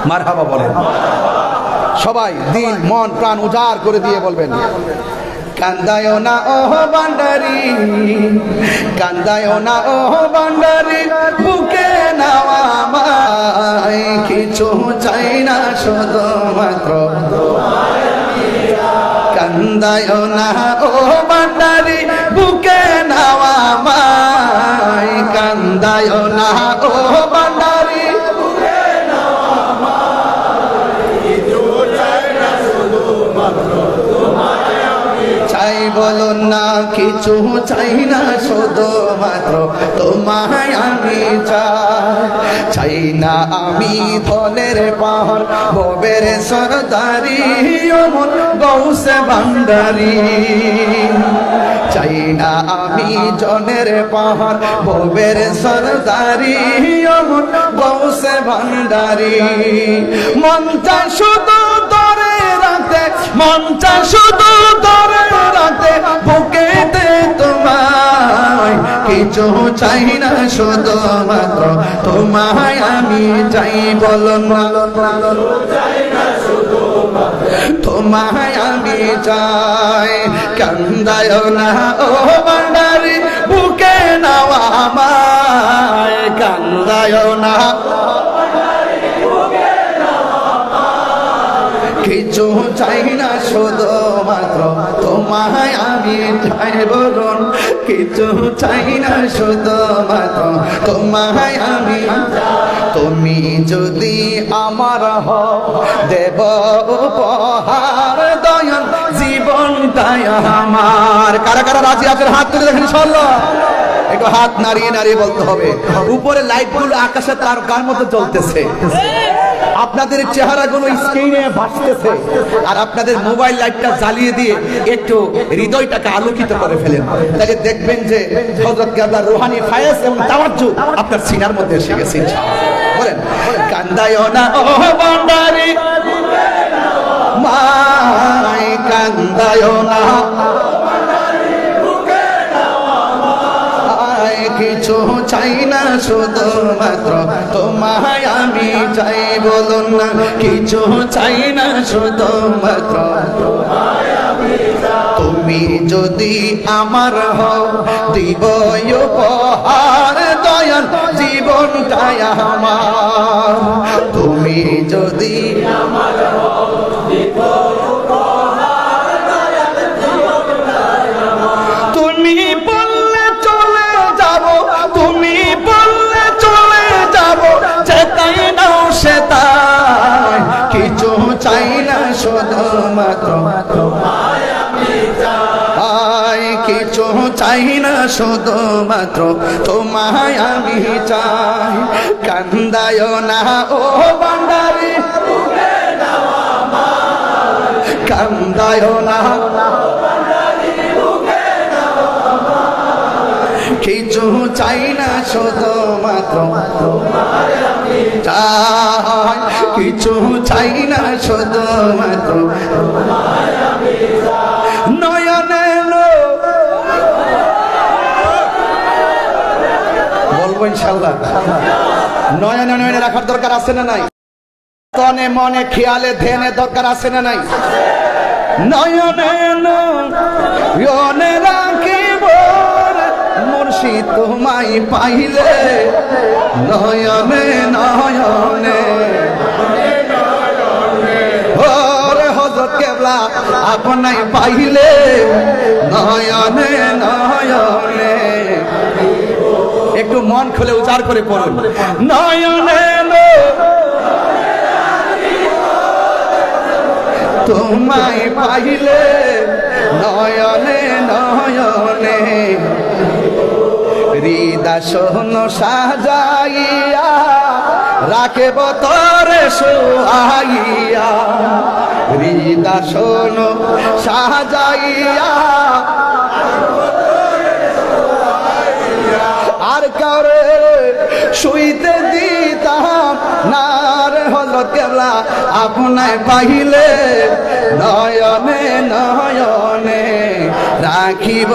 মারহাবা বলেন সবাই, দিল মন প্রাণ উজাড় করে দিয়ে বলবেন কান্দায় না ও ভান্ডারি, কান্দায় না ও ভান্ডারি, বুকে নাও আমায়, কিছু চাই না শুধুমাত্র কান্দায় না ও ভান্ডারি, বুকে নাও আমায়, কান্দায় না ও ভান্ডারি, বুকে নাও আমায়, কিছু চাই না শুধুমাত্র চাই বলো না, কিছু চাই না শুধুমাত্র তোমায় আমি চাই না আমি ধনের পাহাড় ভবের সরদারি অমর গৌসে ভান্ডারি, চাই না আমি জনের পাহাড় ভবের সরদারি অমর গৌসে ভান্ডারি, মনটা শুধু ধরে রাখতে, মনটা শুধু ধরে রাখতে বুকেতে তোমায়, কিছু চাই না শুধুমাত্র তোমায় আমি চাই বলো না, তোমায় আমি চাই, কান্দায় না ও ভান্ডারি, বুকে নাও আমায়, কান্দায় না কিছু চাই না শুধুমাত্র তোমায় আমি চাই বলুন, কিছু চাই না শুধুমাত্র তোমায় আমি, তুমি যদি আমার হও দেব উপহার দয়াল জীবনটাই আমার। কারা কারা রাজি আছেন হাত তুলে দেখেন ইনশাআল্লাহ, একটু হাত নাড়িয়ে নাড়িয়ে বলতে হবে। উপরে লাইটগুলো আকাশে তারকার মতো জ্বলতেছে, আপনাদের চেহারাগুলো স্ক্রিনে ভাসতেছে, আর আপনাদের মোবাইল লাইটটা জ্বালিয়ে দিয়ে একটু হৃদয়টাকে আলোকিত করে ফেলেন, তাহলে দেখবেন যে হযরত কেবলার রূহানি ফায়েজ এবং তাওয়াজ্জুহ আপনার সিনার মধ্যে এসে গেছে ইনশাআল্লাহ। বলেন কান্দায় না ও ভান্ডারি, মাই কান্দায় না, কিছু চাই না শুধুমাত্র তোমায় আমি চাই বলুন না, কিছু চাই না শুধুমাত্র তোমায় আমি চাই, তুমি যদি আমার হও দিব উপহার দয়াল জীবনটাই আমার, তুমি যদি আমার হও দিব উপহার দয়াল জীবনটাই আমার, তুমি বললে চলে যাব, তুমি বললে চলে যাব, যেতাই নাও সেতাই, কিছু চাই না শুধুমাত্র তোমায় আমি চাই, কিছু চাই না শুধুমাত্র তোমায় আমি চাই, কান্দায় না ও ভান্ডারি, বুকে নাও আমায়, কান্দায় না কিছু চাই না শুধুমাত্র তোমায় আমি চাই, কিছু চাই না শুধুমাত্র তোমায় আমি চাই, নয়নে বলবো ইনশাআল্লাহ, নয়নে নয়নে রাখার দরকার আছে না নাই, তনে মনে খেয়ালে ধ্যানে দরকার আছে না নাই, নয়নে নয়নে রাখিব মুর্শিদ তোমায় পাইলে, নয়নে নয়নে ওরে হযরত কেবলা আপনাই পাইলে, নয়নে নয়নে, একটু মন খুলে উচ্চার করে পড়ুন, নয়নে তোমায় পাইলে, নয়নে নয়নে, হৃদয় সাজাইয়া রাখব তোরে সোহাইয়া, হৃদয় সাজাইয়া আর কারে শুইতে দিতাম না রে হযরত কেবলা আপনায় পাইলে, নয়নে নয়নে রাখিব,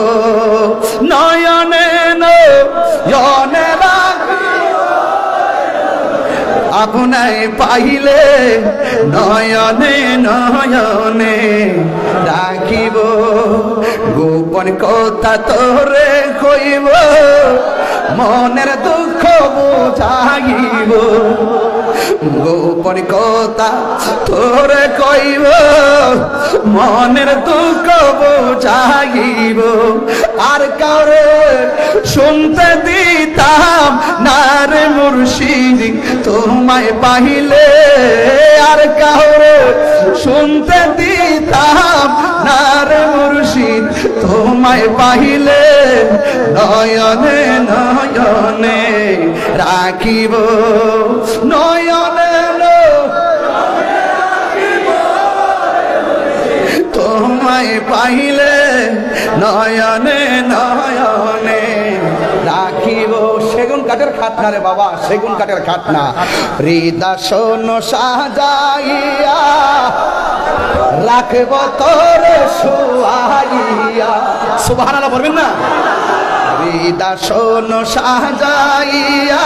নয়নে নয়নে রাখিব আপনায় পাইলে নয়নে নয়নে রাখিব গোপন কথা তোরে কইব মনের দুঃখ বুঝাইব গোপন কথা তোরে কইব মনের দুঃখ বুঝাইব আর কারে শুনতে দিতাম না রে মুর্শিদ তোমায় পাইলে আর কারে শুনতে দিতাম না রে মুর্শিদ তোমায় পাইলে নয়নে নয়নে রাখিব নয়নে তোমায় পাইলে নয়নে নয়নে রাখিব। সেগুন কাঠের খাটনা রে বাবা, সেগুন কাঠের খাটনা। হৃদয় সাজাইয়া রাখব তোর শুয়াইয়া, সুবহানাল্লাহ বলবেন না? হৃদয় সাজাইয়া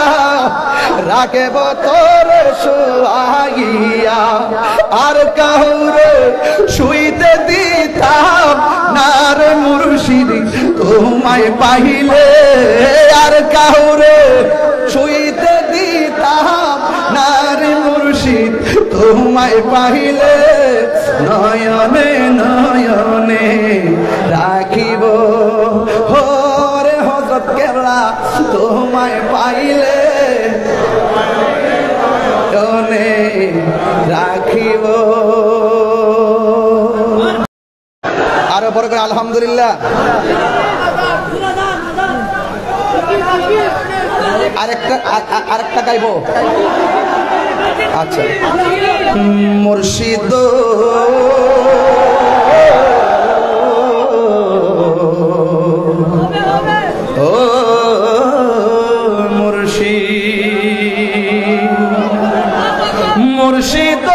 রাখব তোর শুয়াইয়া আর কাউরে শুইতে দিতাম না রে মুর্শিদ তোমায় পাইলে আর কাউরে শুইতে দিতাম না রে মুর্শিদ তোমায় পাইলে নয়নে নয়নে রাখিব। কেবলা তোমায় পাইলে নয়নে রাখিব। আরো বড় করে আলহামদুলিল্লাহ। আরেকটা গাইব। আচ্ছা, মুর্শিদ ও মুর্শিদ মুর্শিদ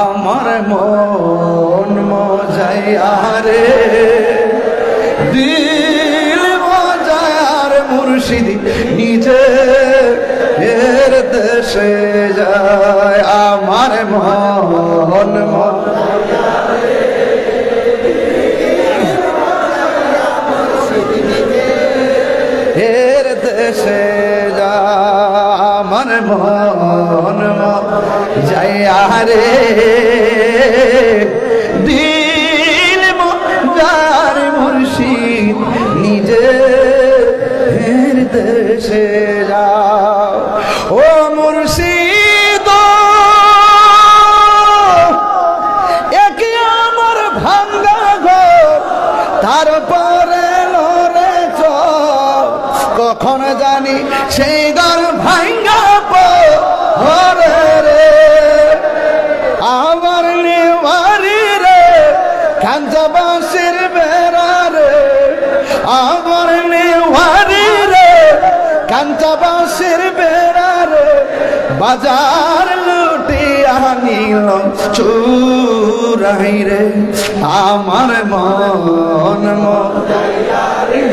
আমার মন মজায়ারে দিল মজায়ার মুর্শিদ নিজে এর দেশে যায়। আমার মন মজায়ারে এর দেশে যায়। আমার মন মজায়ারে দিল মজার মুর্শিদ নিজে দেশে যাও। ও মুর্শিদ একে আমার ভাঙ্গা ঘর তারপরে লড়ে চল কখন জানি সেই ঘর ভাঙ্গা পরে রে আমার নেওয়ারি রে কাঞ্জাবাসের বেড়া রে আমার নেওয়ারি রে কাঞ্জাবাসের বেড়া রে বাজার লুটিয়া নিল চুরাই রে আমার মন মজায়ারে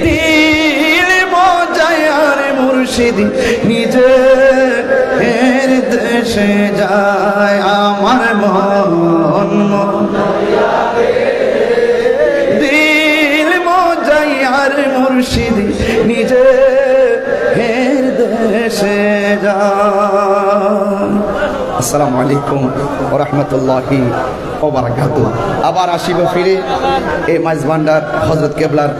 দিল মজায়ারে মুর্শিদ নিজে এর দেশে যায়। আমার মন মজায়ারে দিল মজায়ারে মুর্শিদ নিজে এর দেশে যায়। আসসালামু আলাইকুম ওয়া রাহমাতুল্লাহি ওয়া বারাকাতুহু। আবার আসিব ফিরে এই মাইজ ভান্ডার হযরত কেবলার